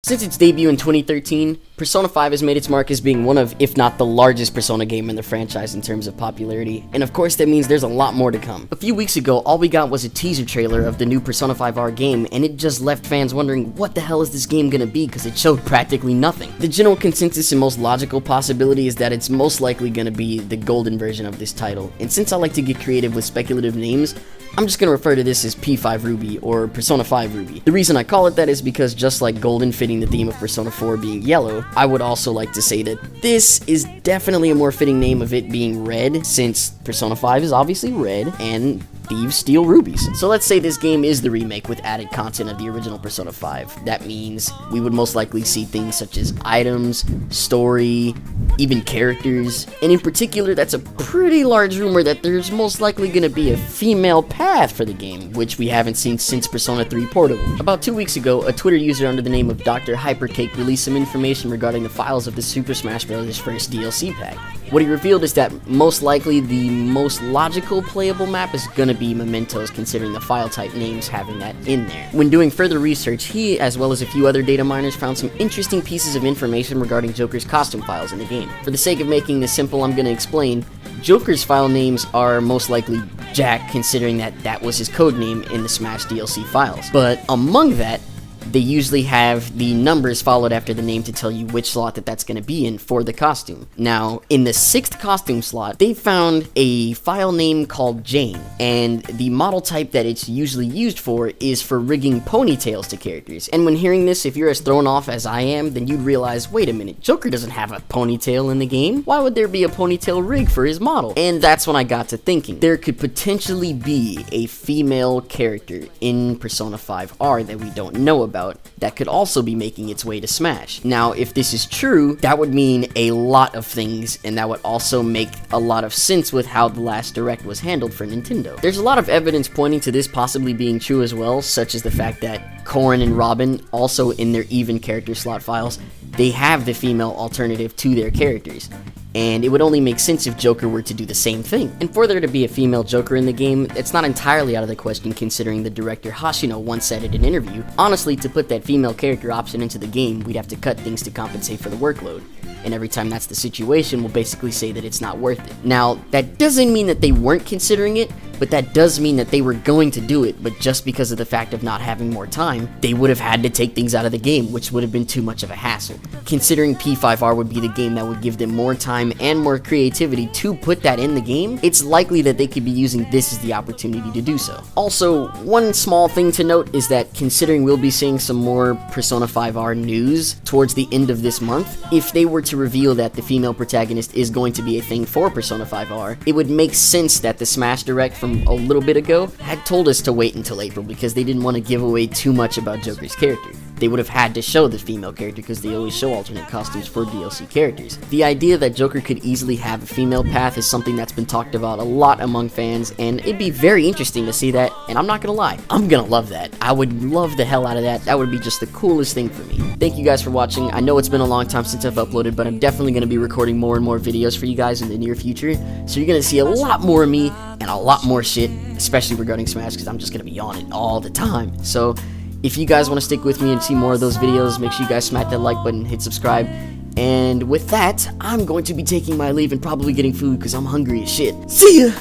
Since its debut in 2013, Persona 5 has made its mark as being one of, if not the largest Persona game in the franchise in terms of popularity, and of course that means there's a lot more to come. A few weeks ago, all we got was a teaser trailer of the new Persona 5R game, and it just left fans wondering what the hell is this game gonna be because it showed practically nothing. The general consensus and most logical possibility is that it's most likely gonna be the golden version of this title, and since I like to get creative with speculative names, I'm just going to refer to this as P5 Ruby, or Persona 5 Ruby. The reason I call it that is because just like golden fitting the theme of Persona 4 being yellow, I would also like to say that this is definitely a more fitting name of it being red, since Persona 5 is obviously red, and thieves steal rubies. So let's say this game is the remake with added content of the original Persona 5. That means we would most likely see things such as items, story, even characters, and in particular, that's a pretty large rumor that there's most likely going to be a female path for the game, which we haven't seen since Persona 3 Portable. About 2 weeks ago, a Twitter user under the name of Dr. Hypercake released some information regarding the files of the Super Smash Bros. First DLC pack. What he revealed is that most likely the most logical playable map is gonna be Mementos, considering the file type names having that in there. When doing further research, he, as well as a few other data miners, found some interesting pieces of information regarding Joker's costume files in the game. For the sake of making this simple, I'm gonna explain. Joker's file names are most likely Jack, considering that that was his codename in the Smash DLC files. But among that, they usually have the numbers followed after the name to tell you which slot that's going to be in for the costume. Now, in the 6th costume slot, they found a file name called Jane, and the model type that it's usually used for is for rigging ponytails to characters. And when hearing this, if you're as thrown off as I am, then you'd realize, wait a minute, Joker doesn't have a ponytail in the game. Why would there be a ponytail rig for his model? And that's when I got to thinking. There could potentially be a female character in Persona 5R that we don't know about that could also be making its way to Smash. Now, if this is true, that would mean a lot of things, and that would also make a lot of sense with how the last Direct was handled for Nintendo. There's a lot of evidence pointing to this possibly being true as well, such as the fact that Corrin and Robin, also in their even character slot files, they have the female alternative to their characters. And it would only make sense if Joker were to do the same thing. And for there to be a female Joker in the game, it's not entirely out of the question considering the director Hashino once said in an interview, honestly, to put that female character option into the game, we'd have to cut things to compensate for the workload. And every time that's the situation, we'll basically say that it's not worth it. Now, that doesn't mean that they weren't considering it, but that does mean that they were going to do it, but just because of the fact of not having more time, they would have had to take things out of the game, which would have been too much of a hassle. Considering P5R would be the game that would give them more time and more creativity to put that in the game, it's likely that they could be using this as the opportunity to do so. Also, one small thing to note is that considering we'll be seeing some more Persona 5R news towards the end of this month, if they were to reveal that the female protagonist is going to be a thing for Persona 5R, it would make sense that the Smash Direct from a little bit ago had told us to wait until April because they didn't want to give away too much about Joker's character. They would have had to show the female character because they always show alternate costumes for DLC characters. The idea that Joker could easily have a female path is something that's been talked about a lot among fans, and it'd be very interesting to see that, and I'm not gonna lie, I'm gonna love that. I would love the hell out of that. That would be just the coolest thing for me. Thank you guys for watching. I know it's been a long time since I've uploaded, but I'm definitely gonna be recording more and more videos for you guys in the near future, so you're gonna see a lot more of me and a lot more shit, especially regarding Smash, because I'm just gonna be on it all the time. So if you guys want to stick with me and see more of those videos, make sure you guys smack that like button, hit subscribe, and with that, I'm going to be taking my leave and probably getting food because I'm hungry as shit. See ya!